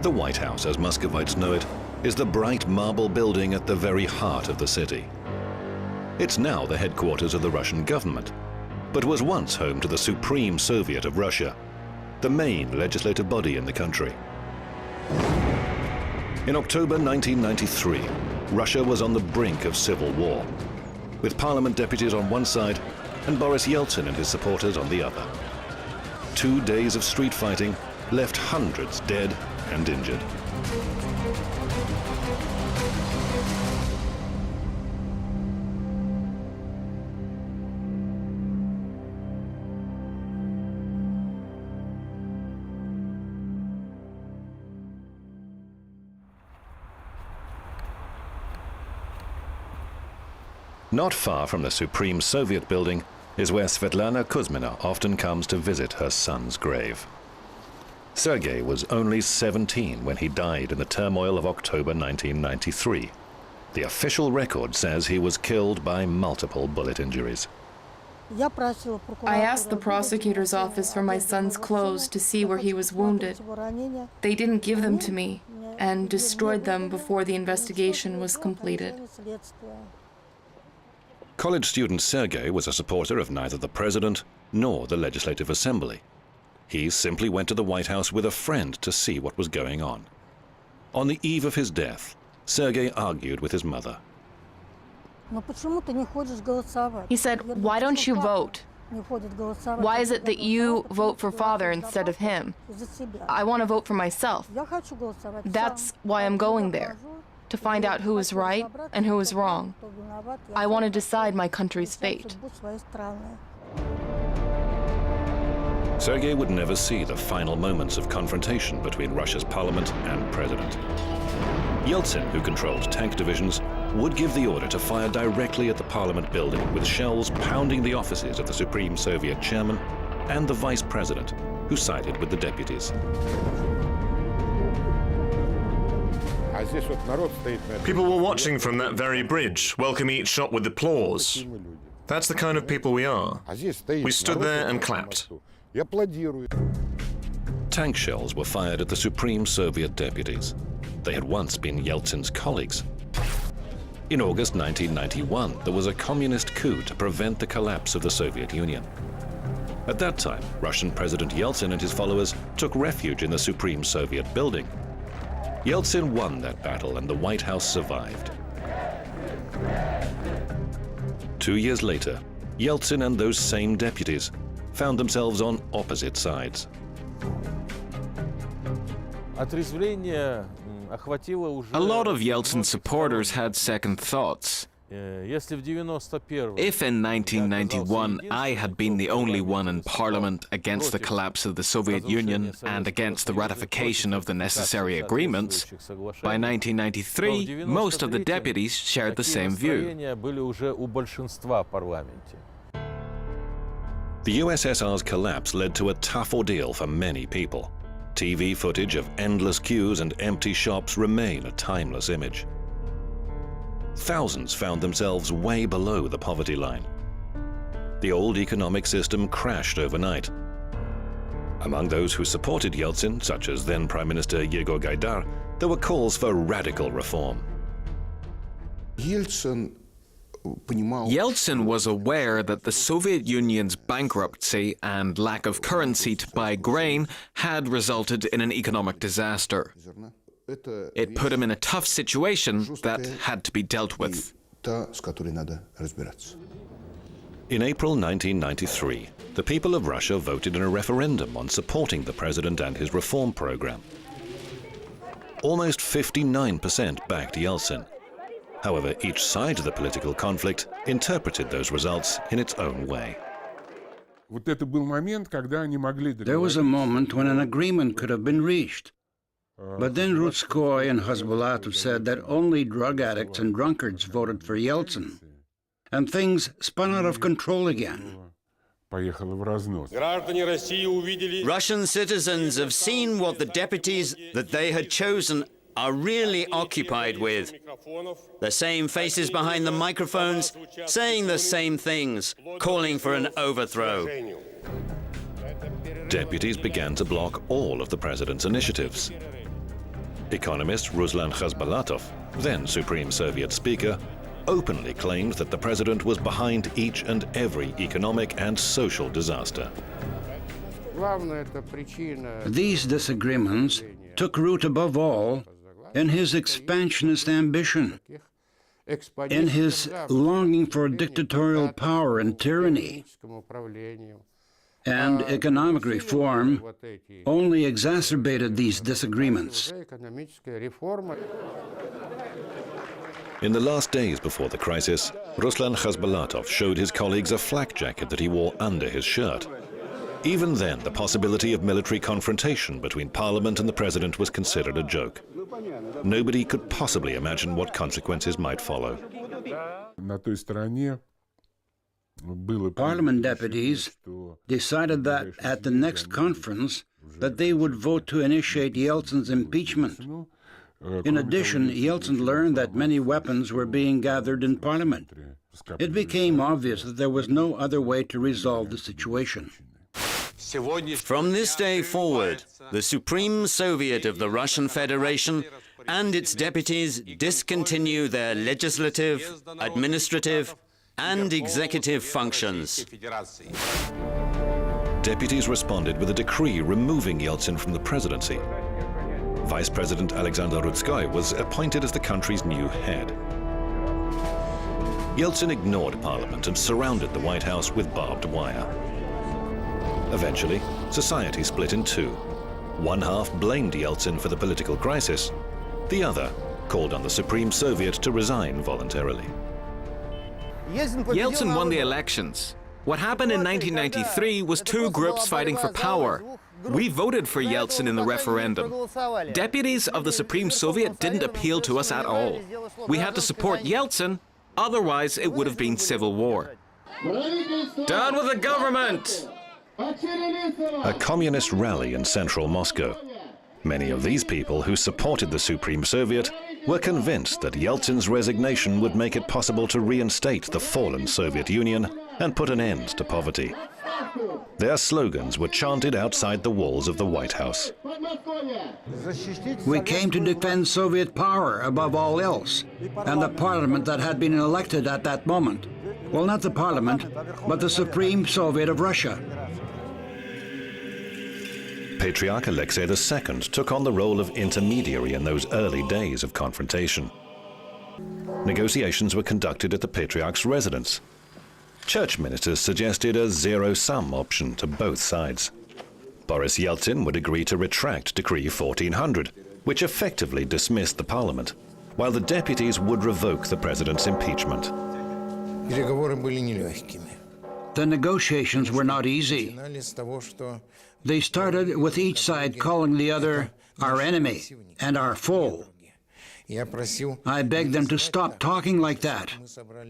The White House, as Muscovites know it, is the bright marble building at the very heart of the city. It's now the headquarters of the Russian government, but was once home to the Supreme Soviet of Russia, the main legislative body in the country. In October 1993, Russia was on the brink of civil war, with parliament deputies on one side and Boris Yeltsin and his supporters on the other. 2 days of street fighting left hundreds dead and injured. Not far from the Supreme Soviet building is where Svetlana Kuzmina often comes to visit her son's grave. Sergei was only 17 when he died in the turmoil of October 1993. The official record says he was killed by multiple bullet injuries. I asked the prosecutor's office for my son's clothes to see where he was wounded. They didn't give them to me and destroyed them before the investigation was completed. College student Sergei was a supporter of neither the president nor the Legislative Assembly. He simply went to the White House with a friend to see what was going on. On the eve of his death, Sergei argued with his mother. He said, "Why don't you vote? Why is it that you vote for father instead of him? I want to vote for myself. That's why I'm going there, to find out who is right and who is wrong. I want to decide my country's fate." Sergei would never see the final moments of confrontation between Russia's parliament and president. Yeltsin, who controlled tank divisions, would give the order to fire directly at the parliament building, with shells pounding the offices of the Supreme Soviet chairman and the vice president, who sided with the deputies. People were watching from that very bridge, welcoming each shot with applause. That's the kind of people we are. We stood there and clapped. Tank shells were fired at the Supreme Soviet deputies. They had once been Yeltsin's colleagues. In August 1991, there was a communist coup to prevent the collapse of the Soviet Union. At that time, Russian President Yeltsin and his followers took refuge in the Supreme Soviet building. Yeltsin won that battle and the White House survived. 2 years later, Yeltsin and those same deputies found themselves on opposite sides. A lot of Yeltsin supporters had second thoughts. If in 1991 I had been the only one in Parliament against the collapse of the Soviet Union and against the ratification of the necessary agreements, by 1993 most of the deputies shared the same view. The USSR's collapse led to a tough ordeal for many people. TV footage of endless queues and empty shops remain a timeless image. Thousands found themselves way below the poverty line. The old economic system crashed overnight. Among those who supported Yeltsin, such as then Prime Minister Yegor Gaidar, there were calls for radical reform. Yeltsin was aware that the Soviet Union's bankruptcy and lack of currency to buy grain had resulted in an economic disaster. It put him in a tough situation that had to be dealt with. In April 1993, the people of Russia voted in a referendum on supporting the president and his reform program. Almost 59% backed Yeltsin. However, each side of the political conflict interpreted those results in its own way. There was a moment when an agreement could have been reached. But then Rutskoy and Hezbollah said that only drug addicts and drunkards voted for Yeltsin. And things spun out of control again. Russian citizens have seen what the deputies that they had chosen are really occupied with. The same faces behind the microphones, saying the same things, calling for an overthrow. Deputies began to block all of the president's initiatives. Economist Ruslan Khasbalatov, then Supreme Soviet Speaker, openly claimed that the president was behind each and every economic and social disaster. These disagreements took root above all in his expansionist ambition, in his longing for dictatorial power and tyranny. And economic reform only exacerbated these disagreements. In the last days before the crisis, Ruslan Khasbalatov showed his colleagues a flak jacket that he wore under his shirt. Even then, the possibility of military confrontation between Parliament and the President was considered a joke. Nobody could possibly imagine what consequences might follow. Parliament deputies decided that at the next conference that they would vote to initiate Yeltsin's impeachment. In addition, Yeltsin learned that many weapons were being gathered in Parliament. It became obvious that there was no other way to resolve the situation. From this day forward, the Supreme Soviet of the Russian Federation and its deputies discontinue their legislative, administrative, and executive functions. Deputies responded with a decree removing Yeltsin from the presidency. Vice President Alexander Rudskoy was appointed as the country's new head. Yeltsin ignored Parliament and surrounded the White House with barbed wire. Eventually, society split in two. One half blamed Yeltsin for the political crisis. The other called on the Supreme Soviet to resign voluntarily. Yeltsin won the elections. What happened in 1993 was two groups fighting for power. We voted for Yeltsin in the referendum. Deputies of the Supreme Soviet didn't appeal to us at all. We had to support Yeltsin, otherwise it would have been civil war. Down with the government! A communist rally in central Moscow. Many of these people who supported the Supreme Soviet were convinced that Yeltsin's resignation would make it possible to reinstate the fallen Soviet Union and put an end to poverty. Their slogans were chanted outside the walls of the White House. We came to defend Soviet power above all else, and the parliament that had been elected at that moment. Well, not the parliament, but the Supreme Soviet of Russia. Patriarch Alexei II took on the role of intermediary in those early days of confrontation. Negotiations were conducted at the Patriarch's residence. Church ministers suggested a zero-sum option to both sides. Boris Yeltsin would agree to retract Decree 1400, which effectively dismissed the parliament, while the deputies would revoke the president's impeachment. The negotiations were not easy. They started with each side calling the other our enemy and our foe. I begged them to stop talking like that,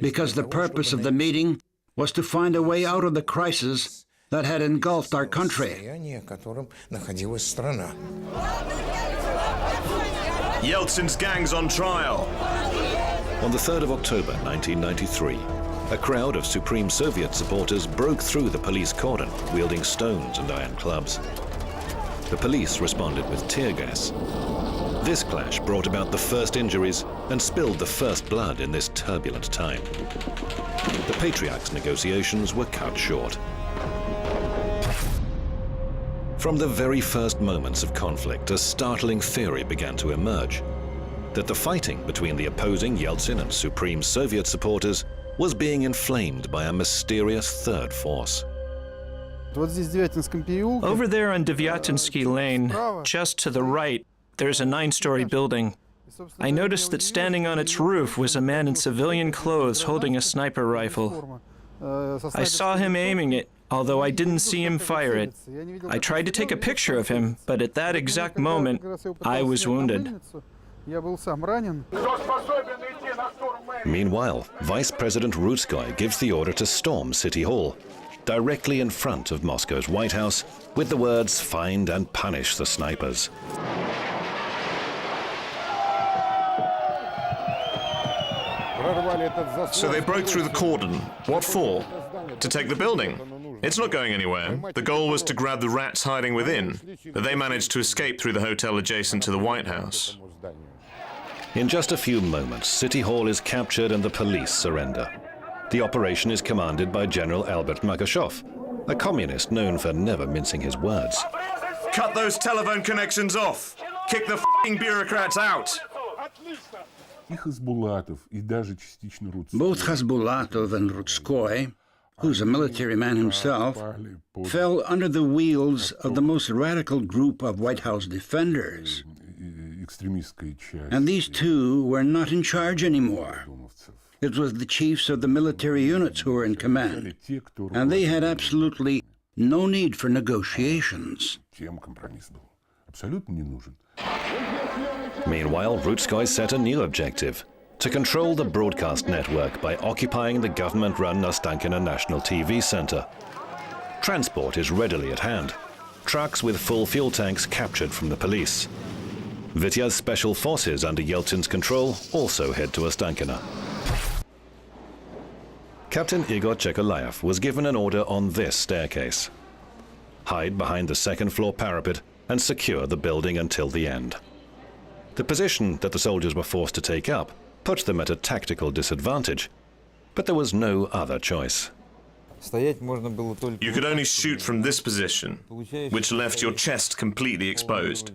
because the purpose of the meeting was to find a way out of the crisis that had engulfed our country. Yeltsin's gang's on trial. On the 3rd of October 1993, a crowd of Supreme Soviet supporters broke through the police cordon, wielding stones and iron clubs. The police responded with tear gas. This clash brought about the first injuries and spilled the first blood in this turbulent time. The Patriarch's negotiations were cut short. From the very first moments of conflict, a startling theory began to emerge: that the fighting between the opposing Yeltsin and Supreme Soviet supporters was being inflamed by a mysterious third force. Over there on Devyatinsky Lane, just to the right, there's a 9-story building. I noticed that standing on its roof was a man in civilian clothes holding a sniper rifle. I saw him aiming it, although I didn't see him fire it. I tried to take a picture of him, but at that exact moment, I was wounded. Meanwhile, Vice President Rudskoy gives the order to storm City Hall, directly in front of Moscow's White House, with the words, "Find and punish the snipers." So they broke through the cordon. What for? To take the building. It's not going anywhere. The goal was to grab the rats hiding within, but they managed to escape through the hotel adjacent to the White House. In just a few moments, City Hall is captured and the police surrender. The operation is commanded by General Albert Makashov, a communist known for never mincing his words. Cut those telephone connections off! Kick the f***ing bureaucrats out! Both Khasbulatov and Rudskoy, who's a military man himself, fell under the wheels of the most radical group of White House defenders. And these two were not in charge anymore. It was the chiefs of the military units who were in command, and they had absolutely no need for negotiations. Meanwhile, Rudskoy set a new objective: to control the broadcast network by occupying the government-run Ostankino National TV Center. Transport is readily at hand. Trucks with full fuel tanks captured from the police. Vitya's special forces under Yeltsin's control also head to Ostankino. Captain Igor Chekalayev was given an order on this staircase: hide behind the second-floor parapet and secure the building until the end. The position that the soldiers were forced to take up put them at a tactical disadvantage, but there was no other choice. You could only shoot from this position, which left your chest completely exposed.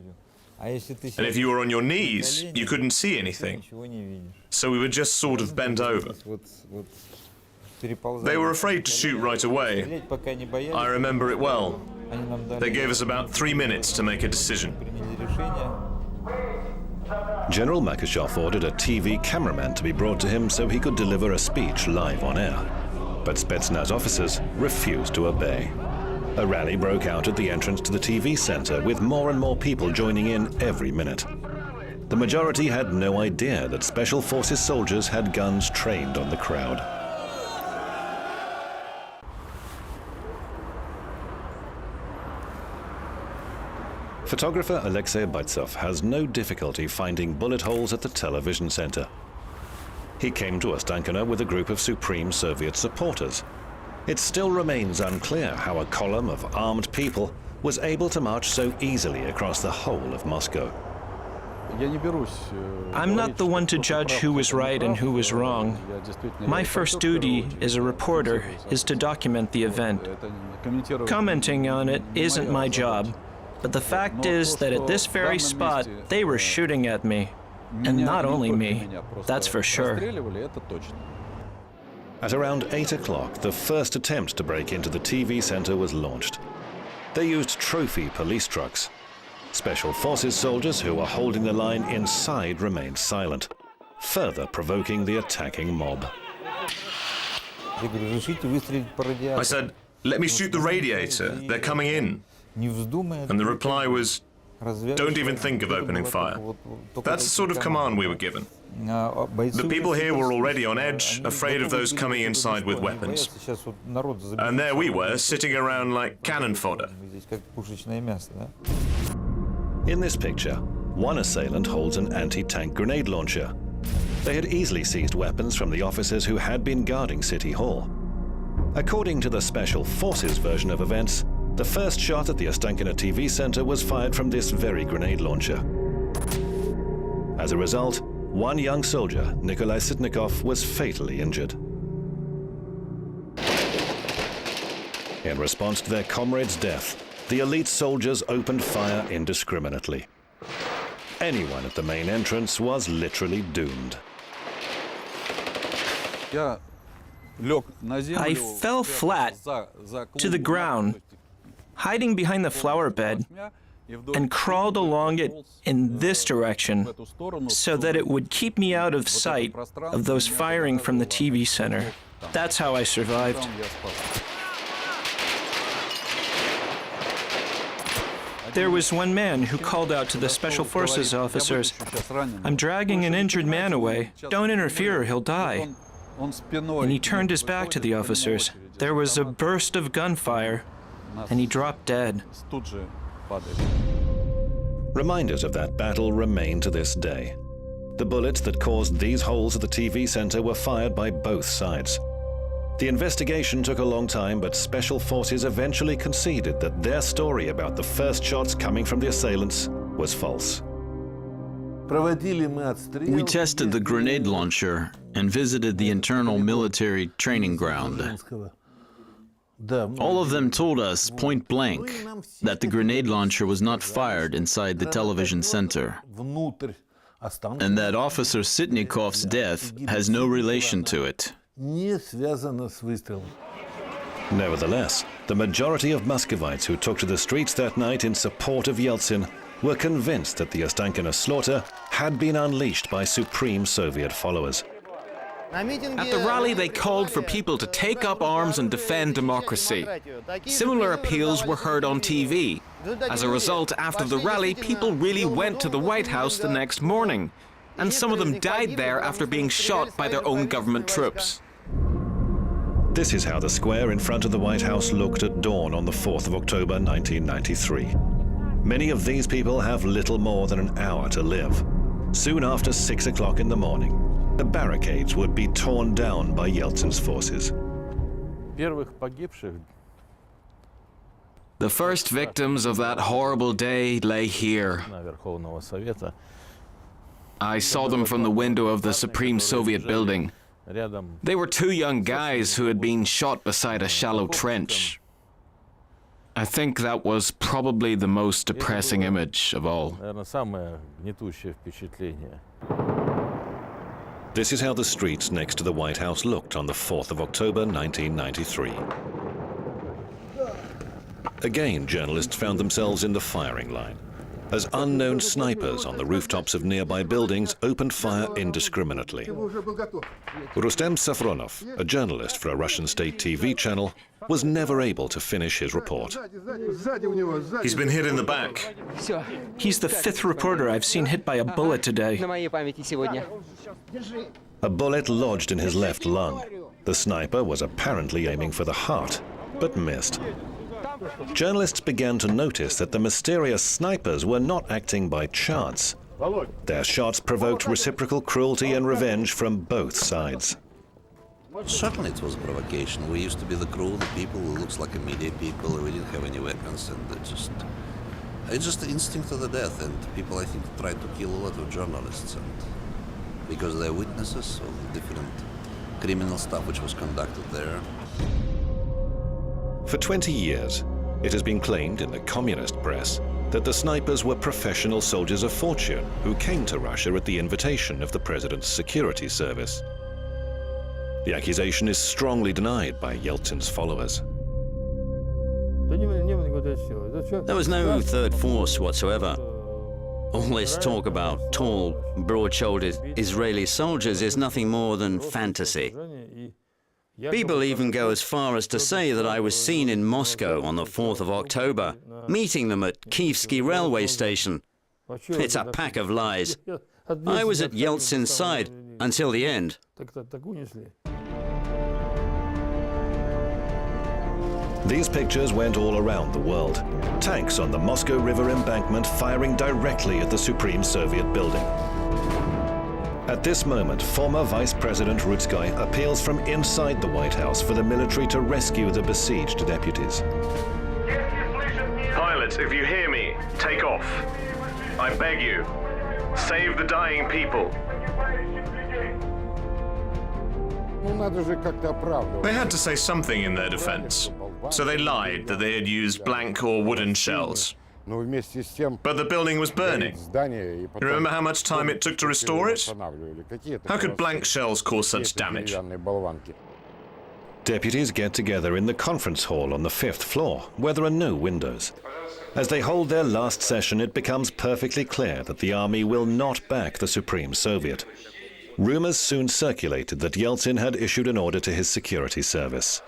And if you were on your knees, you couldn't see anything. So we were just sort of bent over. They were afraid to shoot right away. I remember it well. They gave us about 3 minutes to make a decision. General Makashov ordered a TV cameraman to be brought to him so he could deliver a speech live on air. But Spetsnaz officers refused to obey. A rally broke out at the entrance to the TV center, with more and more people joining in every minute. The majority had no idea that Special Forces soldiers had guns trained on the crowd. Photographer Alexei Baitsov has no difficulty finding bullet holes at the television center. He came to Ostankino with a group of Supreme Soviet supporters. It still remains unclear how a column of armed people was able to march so easily across the whole of Moscow. I'm not the one to judge who was right and who was wrong. My first duty as a reporter is to document the event. Commenting on it isn't my job. But the fact is that at this very spot, they were shooting at me. And not only me, that's for sure. At around 8 o'clock, the first attempt to break into the TV center was launched. They used trophy police trucks. Special Forces soldiers who were holding the line inside remained silent, further provoking the attacking mob. I said, "Let me shoot the radiator. They're coming in." And the reply was, "Don't even think of opening fire." That's the sort of command we were given. The people here were already on edge, afraid of those coming inside with weapons. And there we were, sitting around like cannon fodder. In this picture, one assailant holds an anti-tank grenade launcher. They had easily seized weapons from the officers who had been guarding City Hall. According to the Special Forces version of events, the first shot at the Ostankino TV center was fired from this very grenade launcher. As a result, one young soldier, Nikolai Sitnikov, was fatally injured. In response to their comrade's death, the elite soldiers opened fire indiscriminately. Anyone at the main entrance was literally doomed. I fell flat to the ground, hiding behind the flower bed, and crawled along it in this direction so that it would keep me out of sight of those firing from the TV center. That's how I survived. There was one man who called out to the Special Forces officers, "I'm dragging an injured man away. Don't interfere or he'll die." And he turned his back to the officers. There was a burst of gunfire, and he dropped dead. Reminders of that battle remain to this day. The bullets that caused these holes at the TV center were fired by both sides. The investigation took a long time, but special forces eventually conceded that their story about the first shots coming from the assailants was false. We tested the grenade launcher and visited the internal military training ground. All of them told us point blank that the grenade launcher was not fired inside the television center, and that Officer Sitnikov's death has no relation to it. Nevertheless, the majority of Muscovites who took to the streets that night in support of Yeltsin were convinced that the Ostankino slaughter had been unleashed by Supreme Soviet followers. At the rally, they called for people to take up arms and defend democracy. Similar appeals were heard on TV. As a result, after the rally, people really went to the White House the next morning, and some of them died there after being shot by their own government troops. This is how the square in front of the White House looked at dawn on the 4th of October 1993. Many of these people have little more than an hour to live. Soon after 6 o'clock in the morning, the barricades would be torn down by Yeltsin's forces. The first victims of that horrible day lay here. I saw them from the window of the Supreme Soviet building. They were two young guys who had been shot beside a shallow trench. I think that was probably the most depressing image of all. This is how the streets next to the White House looked on the 4th of October 1993. Again, journalists found themselves in the firing line, as unknown snipers on the rooftops of nearby buildings opened fire indiscriminately. Rustem Safronov, a journalist for a Russian state TV channel, was never able to finish his report. He's been hit in the back. He's the fifth reporter I've seen hit by a bullet today. A bullet lodged in his left lung. The sniper was apparently aiming for the heart, but missed. Journalists began to notice that the mysterious snipers were not acting by chance. Their shots provoked reciprocal cruelty and revenge from both sides. Certainly it was a provocation. We used to be the crew, the people who looks like a media people. We didn't have any weapons, and it's just the instinct of the death. And people, I think, tried to kill a lot of journalists, and because they're witnesses of different criminal stuff which was conducted there. For 20 years, it has been claimed in the communist press that the snipers were professional soldiers of fortune who came to Russia at the invitation of the president's security service. The accusation is strongly denied by Yeltsin's followers. There was no third force whatsoever. All this talk about tall, broad-shouldered Israeli soldiers is nothing more than fantasy. People even go as far as to say that I was seen in Moscow on the 4th of October, meeting them at Kievsky railway station. It's a pack of lies. I was at Yeltsin's side until the end. These pictures went all around the world. Tanks on the Moscow River embankment firing directly at the Supreme Soviet building. At this moment, former Vice President Rudskoy appeals from inside the White House for the military to rescue the besieged deputies. Pilots, if you hear me, take off. I beg you. Save the dying people. They had to say something in their defense, so they lied that they had used blank or wooden shells. But the building was burning. You remember how much time it took to restore it? How could blank shells cause such damage? Deputies get together in the conference hall on the 5th floor, where there are no windows. As they hold their last session, it becomes perfectly clear that the army will not back the Supreme Soviet. Rumors soon circulated that Yeltsin had issued an order to his security service.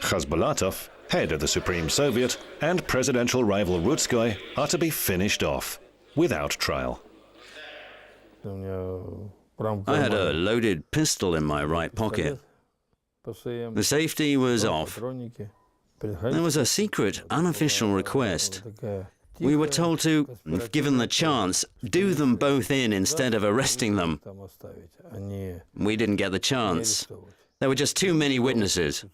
Khasbulatov, head of the Supreme Soviet, and presidential rival Rudskoy are to be finished off, without trial. I had a loaded pistol in my right pocket. The safety was off. There was a secret, unofficial request We were told to, if given the chance, do them both in instead of arresting them. We didn't get the chance. There were just too many witnesses.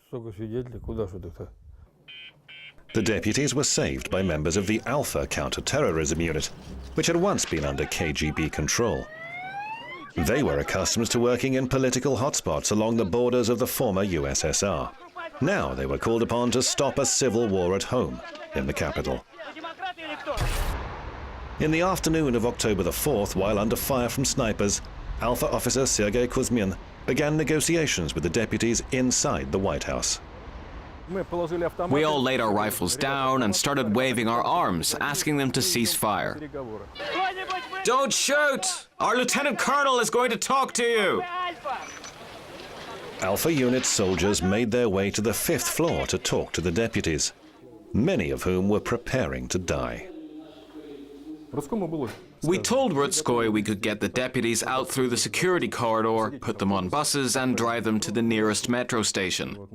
The deputies were saved by members of the Alpha counter-terrorism unit, which had once been under KGB control. They were accustomed to working in political hotspots along the borders of the former USSR. Now they were called upon to stop a civil war at home, in the capital. In the afternoon of October the 4th, while under fire from snipers, Alpha officer Sergei Kuzmin began negotiations with the deputies inside the White House. We all laid our rifles down and started waving our arms, asking them to cease fire. Don't shoot! Our lieutenant colonel is going to talk to you! Alpha unit soldiers made their way to the 5th floor to talk to the deputies, many of whom were preparing to die. We told Rutskoy we could get the deputies out through the security corridor, put them on buses, and drive them to the nearest metro station.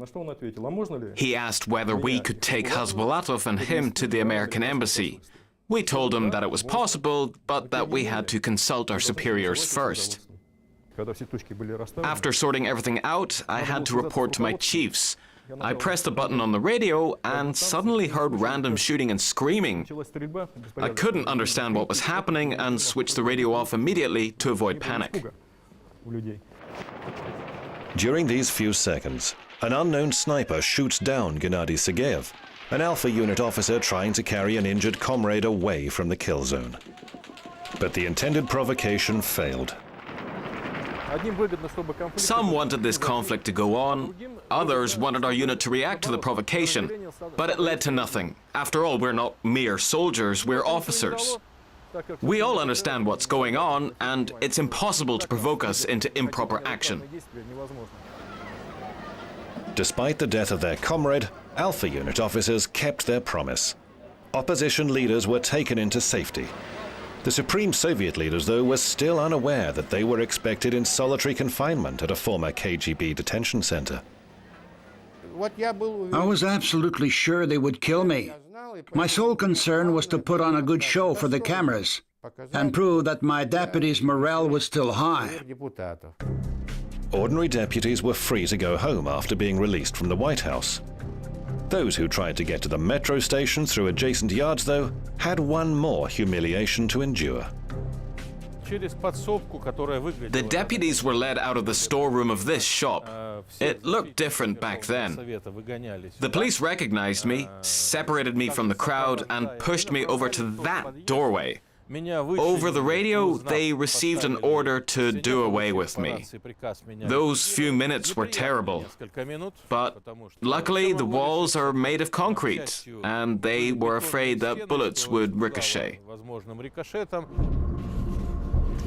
He asked whether we could take Hasbulatov and him to the American embassy. We told him that it was possible, but that we had to consult our superiors first. After sorting everything out, I had to report to my chiefs. I pressed a button on the radio and suddenly heard random shooting and screaming. I couldn't understand what was happening and switched the radio off immediately to avoid panic. During these few seconds, an unknown sniper shoots down Gennady Sergeyev, an Alpha unit officer trying to carry an injured comrade away from the kill zone. But the intended provocation failed. Some wanted this conflict to go on, others wanted our unit to react to the provocation, but it led to nothing. After all, we're not mere soldiers, we're officers. We all understand what's going on, and it's impossible to provoke us into improper action. Despite the death of their comrade, Alpha unit officers kept their promise. Opposition leaders were taken into safety. The Supreme Soviet leaders, though, were still unaware that they were expected in solitary confinement at a former KGB detention center. I was absolutely sure they would kill me. My sole concern was to put on a good show for the cameras and prove that my deputies' morale was still high. Ordinary deputies were free to go home after being released from the White House. Those who tried to get to the metro station through adjacent yards, though, had one more humiliation to endure. The deputies were led out of the storeroom of this shop. It looked different back then. The police recognized me, separated me from the crowd, and pushed me over to that doorway. Over the radio, they received an order to do away with me. Those few minutes were terrible, but luckily the walls are made of concrete, and they were afraid that bullets would ricochet.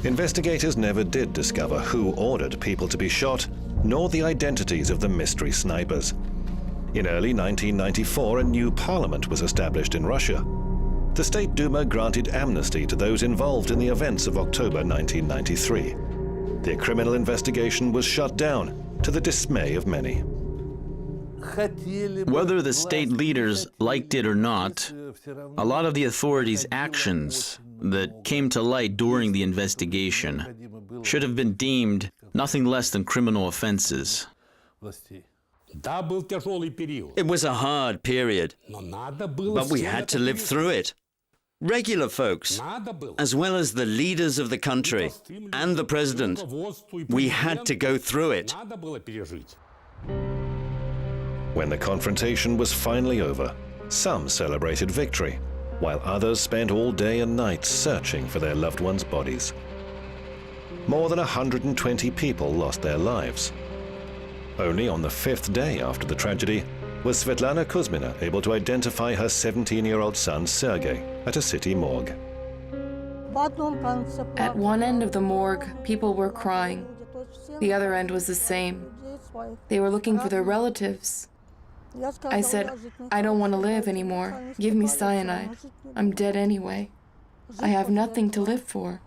Investigators never did discover who ordered people to be shot, nor the identities of the mystery snipers. In early 1994, a new parliament was established in Russia. The State Duma granted amnesty to those involved in the events of October 1993. The criminal investigation was shut down, to the dismay of many. Whether the state leaders liked it or not, a lot of the authorities' actions that came to light during the investigation should have been deemed nothing less than criminal offenses. It was a hard period, but we had to live through it. Regular folks, as well as the leaders of the country and the president, we had to go through it. When the confrontation was finally over, some celebrated victory, while others spent all day and night searching for their loved ones' bodies. More than 120 people lost their lives. Only on the 5th day after the tragedy was Svetlana Kuzmina able to identify her 17-year-old son Sergei at a city morgue. At one end of the morgue, people were crying. The other end was the same. They were looking for their relatives. I said, I don't want to live anymore. Give me cyanide. I'm dead anyway. I have nothing to live for.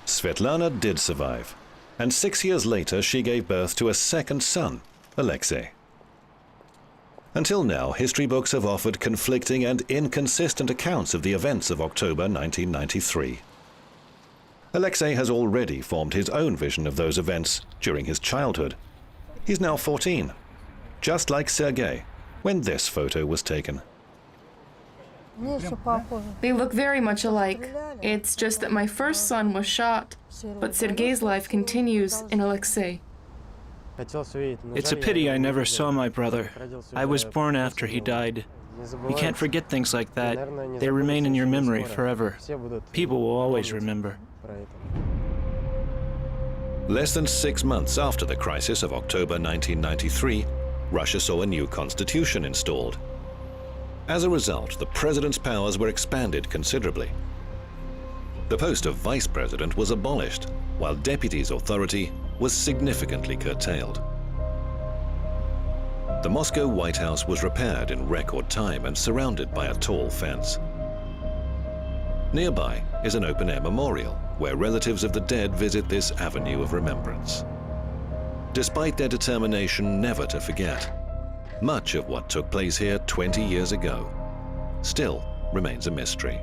Svetlana did survive, and 6 years later she gave birth to a second son, Alexei. Until now, history books have offered conflicting and inconsistent accounts of the events of October 1993. Alexei has already formed his own vision of those events during his childhood. He's now 14, just like Sergei, when this photo was taken. They look very much alike. It's just that my first son was shot, but Sergei's life continues in Alexei. It's a pity I never saw my brother. I was born after he died. You can't forget things like that. They remain in your memory forever. People will always remember. Less than 6 months after the crisis of October 1993, Russia saw a new constitution installed. As a result, the president's powers were expanded considerably. The post of vice president was abolished, while deputies' authority was significantly curtailed. The Moscow White House was repaired in record time and surrounded by a tall fence. Nearby is an open-air memorial where relatives of the dead visit this avenue of remembrance. Despite their determination never to forget, much of what took place here 20 years ago still remains a mystery.